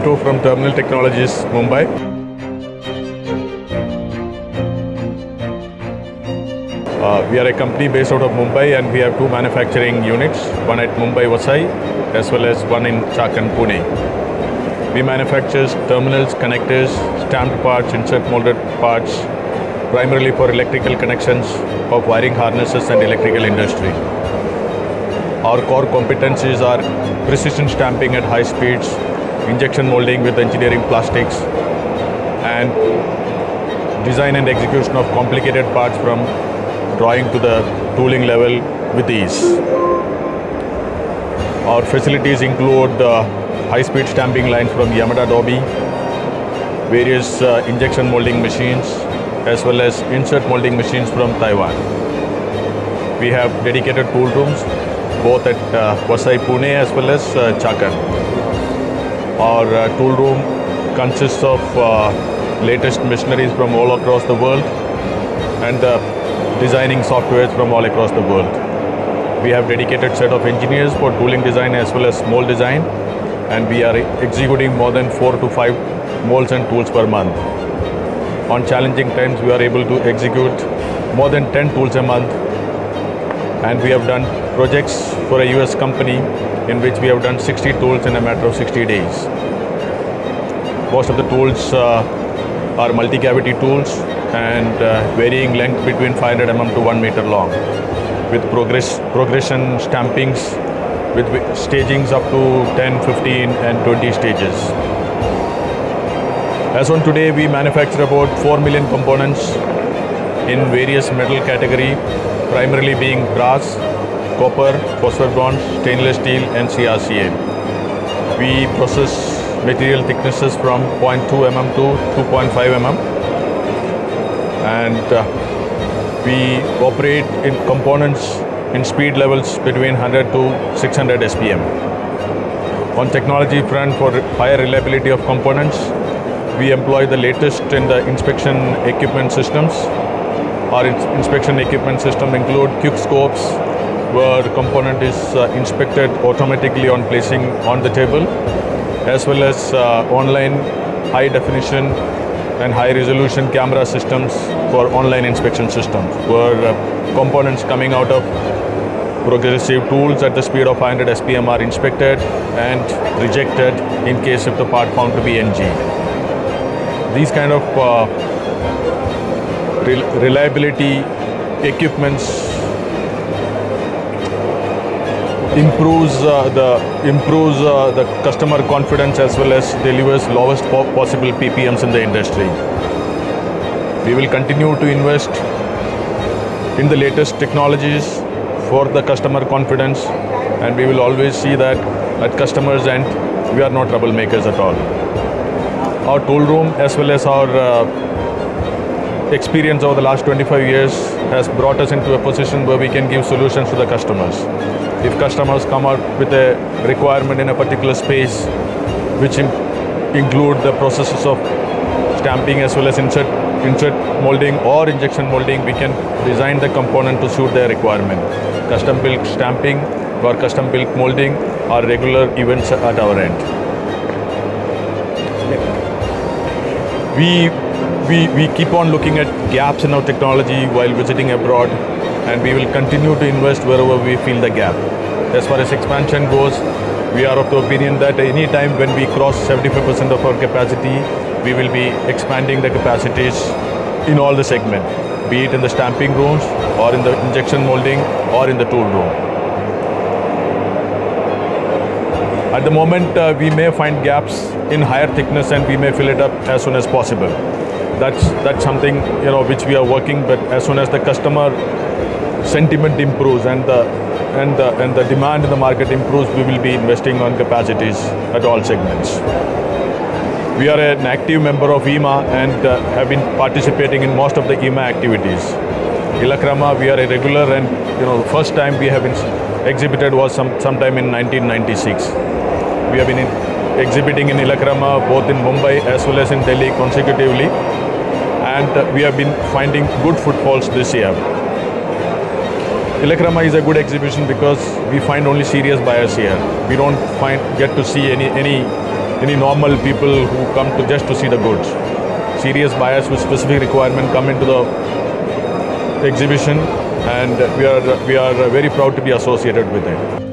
Pinto from Terminal Technologies, Mumbai. We are a company based out of Mumbai and we have two manufacturing units, one at Mumbai Vasai as well as one in Chakan, Pune. We manufacture terminals, connectors, stamped parts, insert molded parts, primarily for electrical connections of wiring harnesses and electrical industry. Our core competencies are precision stamping at high speeds, injection molding with engineering plastics, and design and execution of complicated parts from drawing to the tooling level with ease. Our facilities include high-speed stamping lines from Yamada Dobi, various injection molding machines, as well as insert molding machines from Taiwan. We have dedicated tool rooms, both at Vasai, Pune, as well as Chakan. Our tool room consists of latest machineries from all across the world and designing softwares from all across the world. We have dedicated set of engineers for tooling design as well as mold design, and we are executing more than 4 to 5 molds and tools per month. On challenging times, we are able to execute more than 10 tools a month, and we have done projects for a US company in which we have done 60 tools in a matter of 60 days. Most of the tools are multi-cavity tools and varying length between 500 mm to 1 meter long, with progression stampings with stagings up to 10, 15 and 20 stages. As on today, we manufacture about 4 million components in various metal category, primarily being brass, copper, phosphor bronze, stainless steel and CRCA. We process material thicknesses from 0.2 mm to 2.5 mm, and we operate in components in speed levels between 100 to 600 SPM. On technology front, for higher reliability of components, we employ the latest in the inspection equipment systems. Our inspection equipment system include quick scopes, where the component is inspected automatically on placing on the table, as well as online high definition and high resolution camera systems for online inspection systems, where components coming out of progressive tools at the speed of 500 SPM are inspected and rejected in case if the part found to be NG. These kind of reliability equipments improves the customer confidence as well as delivers lowest possible PPMs in the industry. We will continue to invest in the latest technologies for the customer confidence, and we will always see that at customers' end we are not troublemakers at all. Our tool room as well as our experience over the last 25 years has brought us into a position where we can give solutions to the customers. If customers come out with a requirement in a particular space, which include the processes of stamping as well as insert molding or injection molding, we can design the component to suit their requirement. Custom built stamping or custom built molding are regular events at our end. We keep on looking at gaps in our technology while visiting abroad, and we will continue to invest wherever we feel the gap. As far as expansion goes, we are of the opinion that any time when we cross 75% of our capacity, we will be expanding the capacities in all the segment, be it in the stamping rooms or in the injection molding or in the tool room. At the moment, we may find gaps in higher thickness and we may fill it up as soon as possible. That's something which we are working, but as soon as the customer sentiment improves and the demand in the market improves, we will be investing on capacities at all segments. We are an active member of IEMA and have been participating in most of the IEMA activities. ILACRAMA, we are a regular, and the first time we have been exhibited was sometime in 1996. We have been exhibiting in ILACRAMA both in Mumbai as well as in Delhi consecutively, and we have been finding good footfalls this year. ILACRAMA is a good exhibition because we find only serious buyers here. We don't get to see any any normal people who come to just to see the goods. Serious buyers with specific requirement come into the exhibition, and we are very proud to be associated with it.